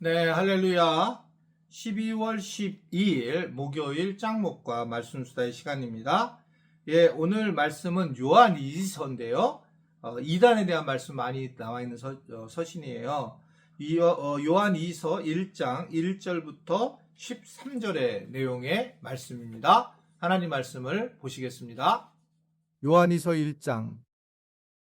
네, 할렐루야. 12월 12일 목요일 짱목과 말씀 수다의 시간입니다. 예, 오늘 말씀은 요한 2서인데요. 2단에 대한 말씀 많이 나와 있는 서신이에요. 요한 2서 1장 1절부터 13절의 내용의 말씀입니다. 하나님 말씀을 보시겠습니다. 요한이서 1장.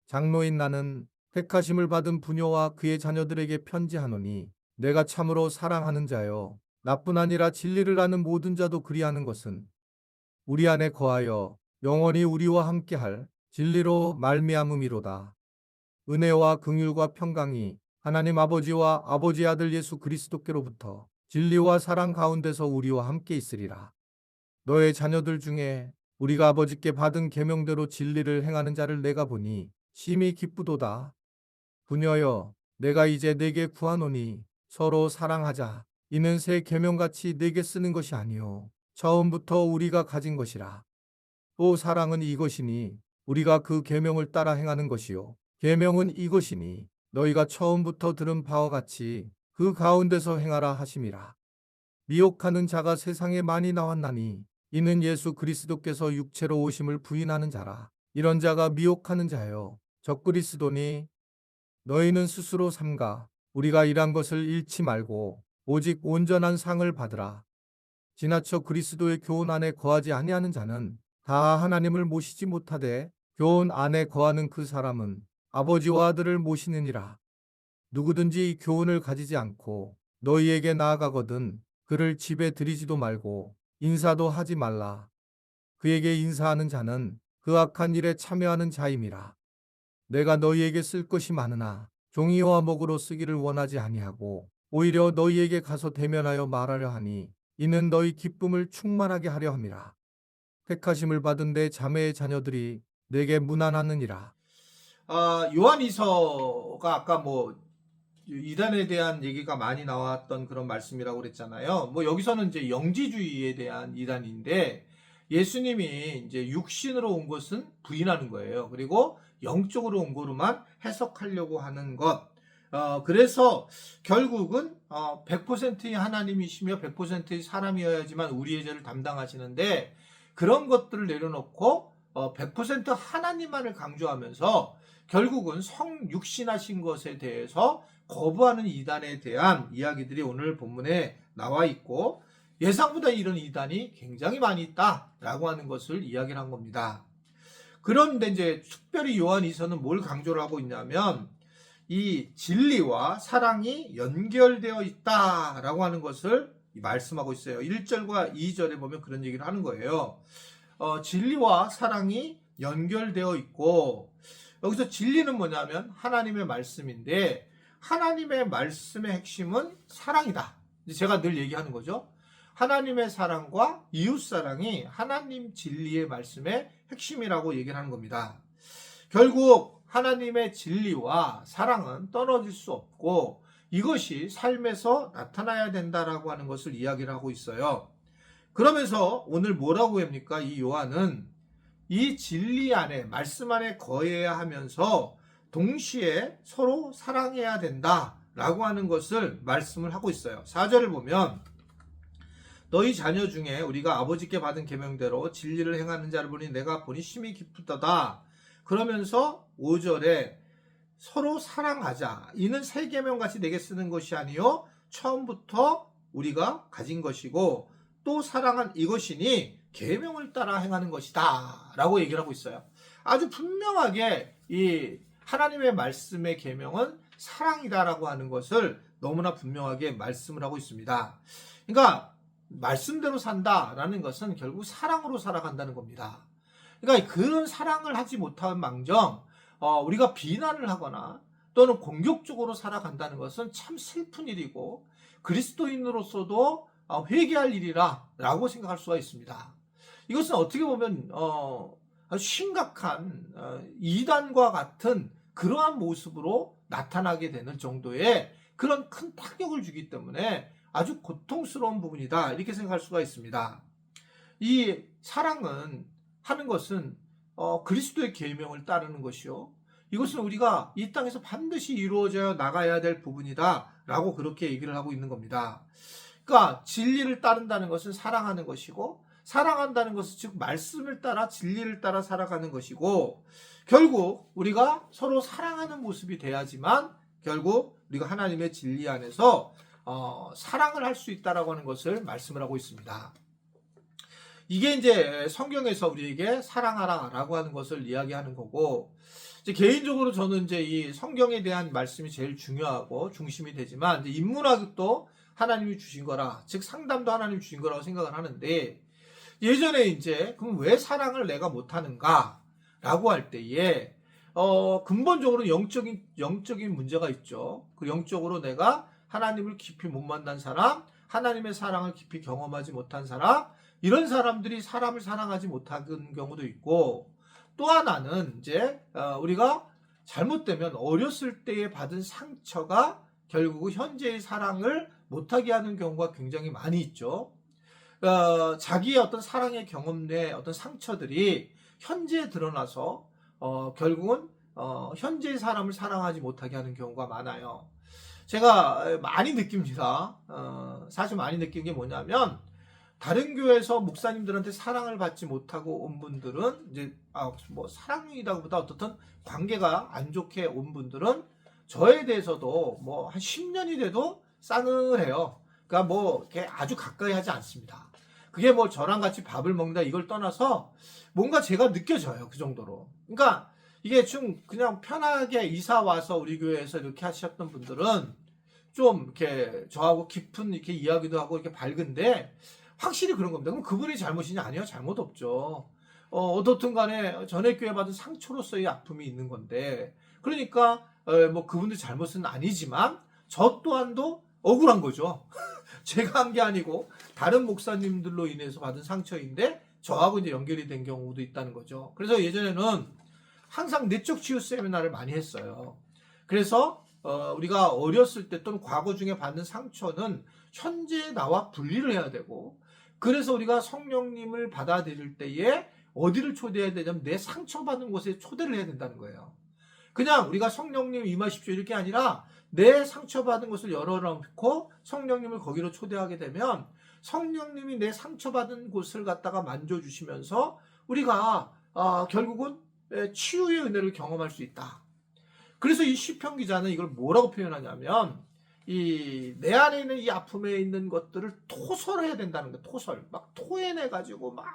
장로인 나는 택하심을 받은 부녀와 그의 자녀들에게 편지하노니 내가 참으로 사랑하는 자여 나뿐 아니라 진리를 아는 모든 자도 그리하는 것은 우리 안에 거하여 영원히 우리와 함께할 진리로 말미암음이로다. 은혜와 긍휼과 평강이 하나님 아버지와 아버지 아들 예수 그리스도께로부터 진리와 사랑 가운데서 우리와 함께 있으리라. 너의 자녀들 중에 우리가 아버지께 받은 계명대로 진리를 행하는 자를 내가 보니 심히 기쁘도다. 부녀여, 내가 이제 네게 구하노니 서로 사랑하자. 이는 새 계명같이 네게 쓰는 것이 아니요 처음부터 우리가 가진 것이라. 또 사랑은 이것이니 우리가 그 계명을 따라 행하는 것이요 계명은 이것이니 너희가 처음부터 들은 바와 같이 그 가운데서 행하라 하심이라. 미혹하는 자가 세상에 많이 나왔나니 이는 예수 그리스도께서 육체로 오심을 부인하는 자라. 이런 자가 미혹하는 자여 적그리스도니 너희는 스스로 삼가 우리가 일한 것을 잃지 말고 오직 온전한 상을 받으라. 지나쳐 그리스도의 교훈 안에 거하지 아니하는 자는 다 하나님을 모시지 못하되 교훈 안에 거하는 그 사람은 아버지와 아들을 모시느니라. 누구든지 이 교훈을 가지지 않고 너희에게 나아가거든 그를 집에 들이지도 말고 인사도 하지 말라. 그에게 인사하는 자는 그 악한 일에 참여하는 자임이라. 내가 너희에게 쓸 것이 많으나 종이와 목으로 쓰기를 원하지 아니하고 오히려 너희에게 가서 대면하여 말하려 하니 이는 너희 기쁨을 충만하게 하려 함이라. 택하심을 받은 내 자매의 자녀들이 내게 문안하느니라. 요한 2서가 아까 이단에 대한 얘기가 많이 나왔던 그런 말씀이라고 그랬잖아요. 여기서는 이제 영지주의에 대한 이단인데 예수님이 이제 육신으로 온 것은 부인하는 거예요. 그리고 영적으로 온 거로만 해석하려고 하는 것. 그래서 결국은 100%의 하나님이시며 100%의 사람이어야지만 우리의 죄를 담당하시는데 그런 것들을 내려놓고 100% 하나님만을 강조하면서 결국은 성육신하신 것에 대해서 거부하는 이단에 대한 이야기들이 오늘 본문에 나와 있고 예상보다 이런 이단이 굉장히 많이 있다라고 하는 것을 이야기를 한 겁니다. 그런데 이제 특별히 요한 2서는 뭘 강조를 하고 있냐면 이 진리와 사랑이 연결되어 있다라고 하는 것을 말씀하고 있어요. 1절과 2절에 보면 그런 얘기를 하는 거예요. 진리와 사랑이 연결되어 있고 여기서 진리는 뭐냐면 하나님의 말씀인데 하나님의 말씀의 핵심은 사랑이다. 제가 늘 얘기하는 거죠. 하나님의 사랑과 이웃 사랑이 하나님 진리의 말씀의 핵심이라고 얘기를 하는 겁니다. 결국 하나님의 진리와 사랑은 떨어질 수 없고 이것이 삶에서 나타나야 된다라고 하는 것을 이야기를 하고 있어요. 그러면서 오늘 뭐라고 합니까? 이 요한은 이 진리 안에 말씀 안에 거해야 하면서 동시에 서로 사랑해야 된다라고 하는 것을 말씀을 하고 있어요. 4절을 보면 너희 자녀 중에 우리가 아버지께 받은 계명대로 진리를 행하는 자를 보니 내가 보니 심히 기쁘다. 그러면서 5절에 서로 사랑하자. 이는 새 계명같이 내게 쓰는 것이 아니요 처음부터 우리가 가진 것이고 또 사랑한 이것이니 계명을 따라 행하는 것이다 라고 얘기를 하고 있어요. 아주 분명하게 이 하나님의 말씀의 계명은 사랑이다라고 하는 것을 너무나 분명하게 말씀을 하고 있습니다. 그러니까 말씀대로 산다라는 것은 결국 사랑으로 살아간다는 겁니다. 그러니까 그런 사랑을 하지 못한 망정 우리가 비난을 하거나 또는 공격적으로 살아간다는 것은 참 슬픈 일이고 그리스도인으로서도 회개할 일이라 라고 생각할 수가 있습니다. 이것은 어떻게 보면 아주 심각한 이단과 같은 그러한 모습으로 나타나게 되는 정도의 그런 큰 타격을 주기 때문에 아주 고통스러운 부분이다 이렇게 생각할 수가 있습니다. 이 사랑은 하는 것은 그리스도의 계명을 따르는 것이요 이것은 우리가 이 땅에서 반드시 이루어져 나가야 될 부분이다라고 그렇게 얘기를 하고 있는 겁니다. 그러니까 진리를 따른다는 것은 사랑하는 것이고, 사랑한다는 것은 즉 말씀을 따라 진리를 따라 살아가는 것이고, 결국 우리가 서로 사랑하는 모습이 돼야지만 결국 우리가 하나님의 진리 안에서 사랑을 할 수 있다라고 하는 것을 말씀을 하고 있습니다. 이게 이제 성경에서 우리에게 사랑하라라고 하는 것을 이야기하는 거고, 이제 개인적으로 저는 이제 이 성경에 대한 말씀이 제일 중요하고 중심이 되지만, 이제 인문학도 하나님이 주신 거라, 즉 상담도 하나님이 주신 거라고 생각을 하는데, 예전에 이제 그럼 왜 사랑을 내가 못하는가라고 할 때에 근본적으로 영적인 문제가 있죠. 그 영적으로 내가 하나님을 깊이 못 만난 사람, 하나님의 사랑을 깊이 경험하지 못한 사람, 이런 사람들이 사람을 사랑하지 못하는 경우도 있고, 또 하나는 이제 우리가 잘못되면 어렸을 때에 받은 상처가 결국 현재의 사랑을 못하게 하는 경우가 굉장히 많이 있죠. 자기의 어떤 사랑의 경험 내 어떤 상처들이 현재에 드러나서 결국은 현재의 사람을 사랑하지 못하게 하는 경우가 많아요. 제가 많이 느낍니다. 사실 많이 느낀 게 뭐냐면, 다른 교회에서 목사님들한테 사랑을 받지 못하고 온 분들은 이제 뭐 사랑이라고보다 어떻든 관계가 안 좋게 온 분들은 저에 대해서도 뭐 한 10년이 돼도 싸늘해요. 그러니까 뭐 이렇게 아주 가까이 하지 않습니다. 그게 뭐 저랑 같이 밥을 먹는다 이걸 떠나서 뭔가 제가 느껴져요. 그 정도로. 그러니까 이게 좀 그냥 편하게 이사 와서 우리 교회에서 이렇게 하셨던 분들은 좀 이렇게 저하고 깊은 이렇게 이야기도 하고 이렇게 밝은데, 확실히 그런 겁니다. 그럼 그분이 잘못이냐? 아니요, 잘못 없죠. 어떻든 간에 전에 교회 받은 상처로서의 아픔이 있는 건데, 그러니까 뭐 그분들 잘못은 아니지만 저 또한도 억울한 거죠. 제가 한 게 아니고 다른 목사님들로 인해서 받은 상처인데 저하고 이제 연결이 된 경우도 있다는 거죠. 그래서 예전에는 항상 내적 치유 세미나를 많이 했어요. 그래서 우리가 어렸을 때 또는 과거 중에 받는 상처는 현재 나와 분리를 해야 되고, 그래서 우리가 성령님을 받아들일 때에 어디를 초대해야 되냐면 내 상처받은 곳에 초대를 해야 된다는 거예요. 그냥 우리가 성령님 임하십시오 이렇게 아니라 내 상처받은 곳을 열어놓고 성령님을 거기로 초대하게 되면 성령님이 내 상처받은 곳을 갖다가 만져주시면서 우리가 결국은 치유의 은혜를 경험할 수 있다. 그래서 이 시편 기자는 이걸 뭐라고 표현하냐면, 이 내 안에 있는 이 아픔에 있는 것들을 토설해야 된다는 거예요. 토설. 막 토해내가지고 막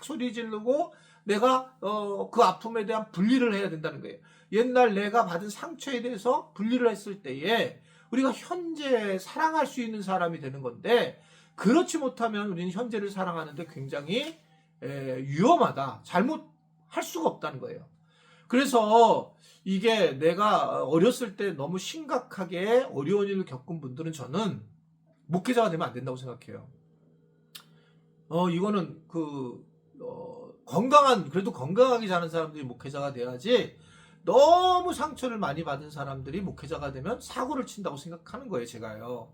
소리 지르고 내가 그 아픔에 대한 분리를 해야 된다는 거예요. 옛날 내가 받은 상처에 대해서 분리를 했을 때에 우리가 현재 사랑할 수 있는 사람이 되는 건데, 그렇지 못하면 우리는 현재를 사랑하는데 굉장히 위험하다. 잘못할 수가 없다는 거예요. 그래서 이게 내가 어렸을 때 너무 심각하게 어려운 일을 겪은 분들은 저는 목회자가 되면 안 된다고 생각해요. 이거는 그래도 건강하게 사는 사람들이 목회자가 돼야지, 너무 상처를 많이 받은 사람들이 목회자가 되면 사고를 친다고 생각하는 거예요, 제가요.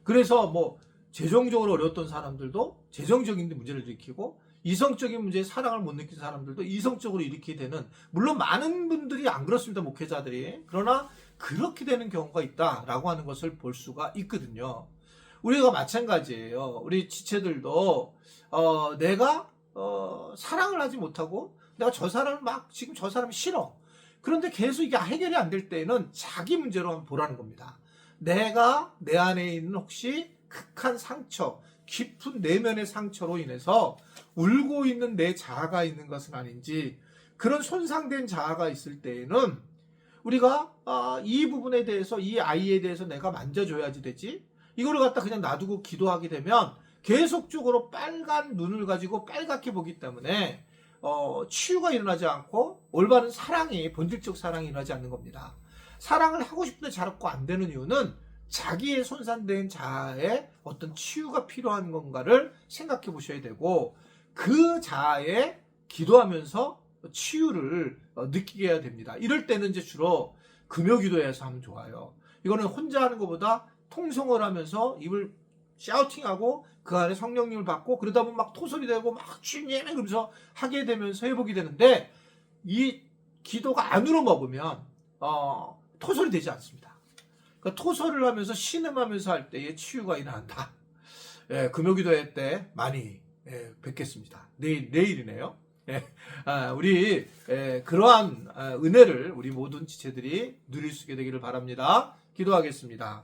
그래서 뭐 재정적으로 어려웠던 사람들도 재정적인 문제를 일으키고, 이성적인 문제에 사랑을 못 느낀 사람들도 이성적으로 일으키게 되는, 물론 많은 분들이 안 그렇습니다, 목회자들이. 그러나 그렇게 되는 경우가 있다라고 하는 것을 볼 수가 있거든요. 우리가 마찬가지예요. 우리 지체들도 내가 사랑을 하지 못하고 내가 저 사람을 지금 저 사람이 싫어. 그런데 계속 이게 해결이 안 될 때에는 자기 문제로 한번 보라는 겁니다. 내가 내 안에 있는 혹시 극한 상처, 깊은 내면의 상처로 인해서 울고 있는 내 자아가 있는 것은 아닌지, 그런 손상된 자아가 있을 때에는 우리가 이 부분에 대해서, 이 아이에 대해서 내가 만져줘야지 되지, 이거를 갖다 그냥 놔두고 기도하게 되면 계속적으로 빨간 눈을 가지고 빨갛게 보기 때문에 치유가 일어나지 않고 올바른 사랑이, 본질적 사랑이 일어나지 않는 겁니다. 사랑을 하고 싶은데 자꾸 안 되는 이유는 자기의 손상된 자아의 어떤 치유가 필요한 건가를 생각해 보셔야 되고, 그 자아에 기도하면서 치유를 느끼게 해야 됩니다. 이럴 때는 이제 주로 금요 기도에서 하면 좋아요. 이거는 혼자 하는 것보다 통성을 하면서 입을 샤우팅하고 그 안에 성령님을 받고, 그러다 보면 막 토설이 되고 막 주님 그러면서 하게 되면서 회복이 되는데, 이 기도가 안으로 먹으면 토설이 되지 않습니다. 그러니까 토설을 하면서 신음하면서 할 때에 치유가 일어난다. 예, 금요기도회 때 많이 뵙겠습니다. 내일이네요. 예, 우리 그러한 은혜를 우리 모든 지체들이 누릴 수 있게 되기를 바랍니다. 기도하겠습니다.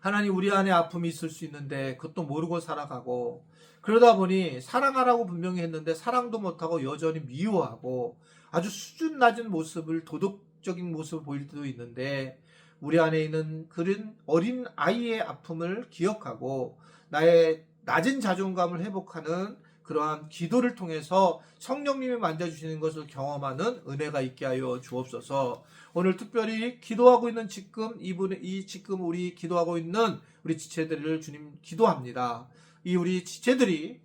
하나님, 우리 안에 아픔이 있을 수 있는데 그것도 모르고 살아가고, 그러다 보니 사랑하라고 분명히 했는데 사랑도 못하고 여전히 미워하고 아주 수준 낮은 모습을, 도덕적인 모습을 보일 때도 있는데, 우리 안에 있는 그런 어린 아이의 아픔을 기억하고 나의 낮은 자존감을 회복하는 그러한 기도를 통해서 성령님이 만져주시는 것을 경험하는 은혜가 있게 하여 주옵소서. 오늘 특별히 기도하고 있는 지금 지금 우리 기도하고 있는 우리 지체들을 주님 기도합니다. 이 우리 지체들이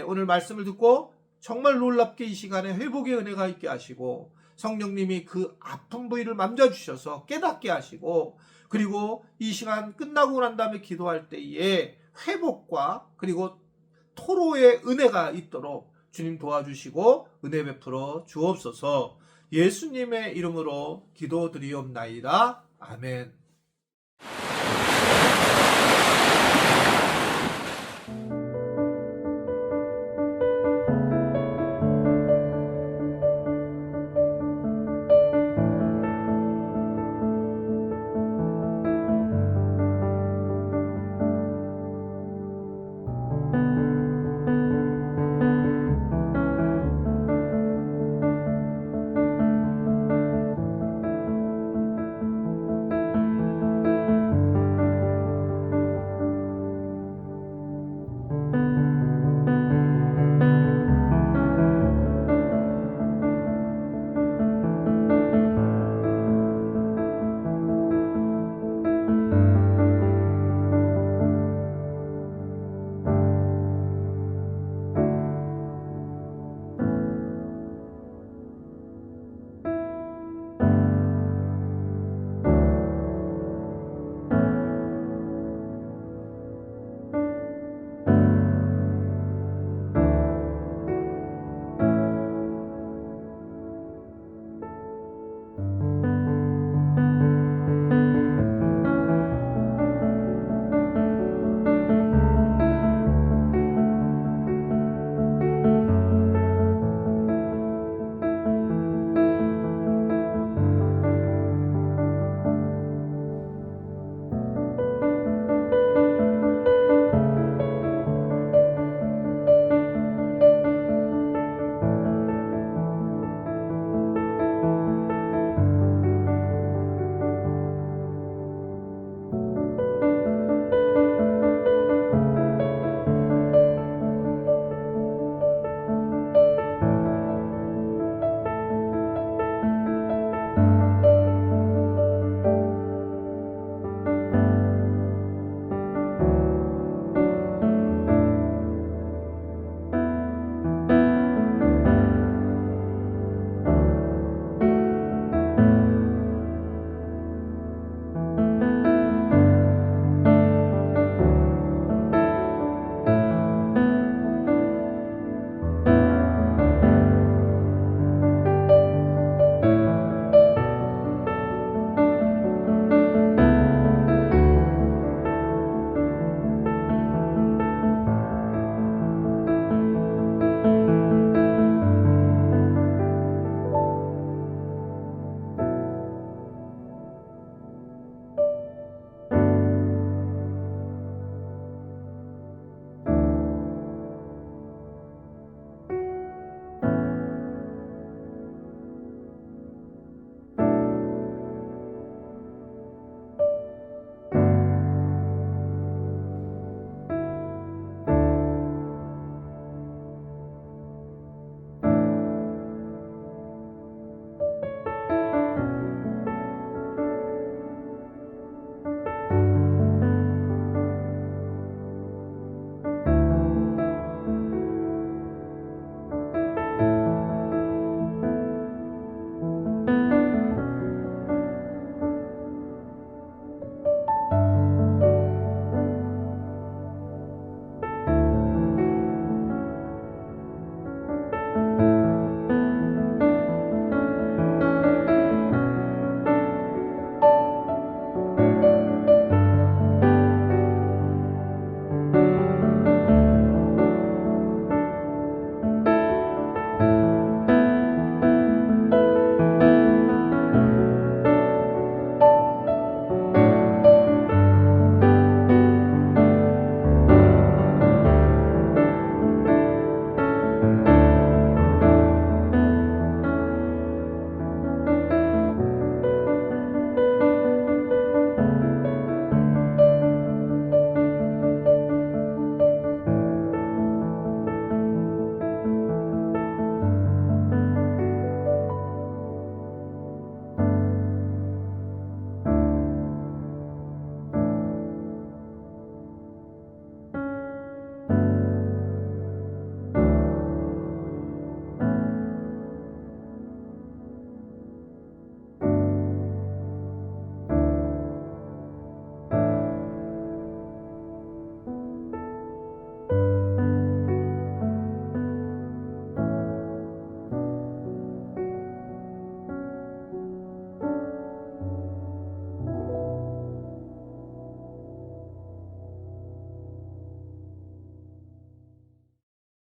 오늘 말씀을 듣고 정말 놀랍게 이 시간에 회복의 은혜가 있게 하시고, 성령님이 그 아픈 부위를 만져주셔서 깨닫게 하시고, 그리고 이 시간 끝나고 난 다음에 기도할 때에 회복과 그리고 토로의 은혜가 있도록 주님 도와주시고 은혜 베풀어 주옵소서. 예수님의 이름으로 기도드리옵나이다. 아멘.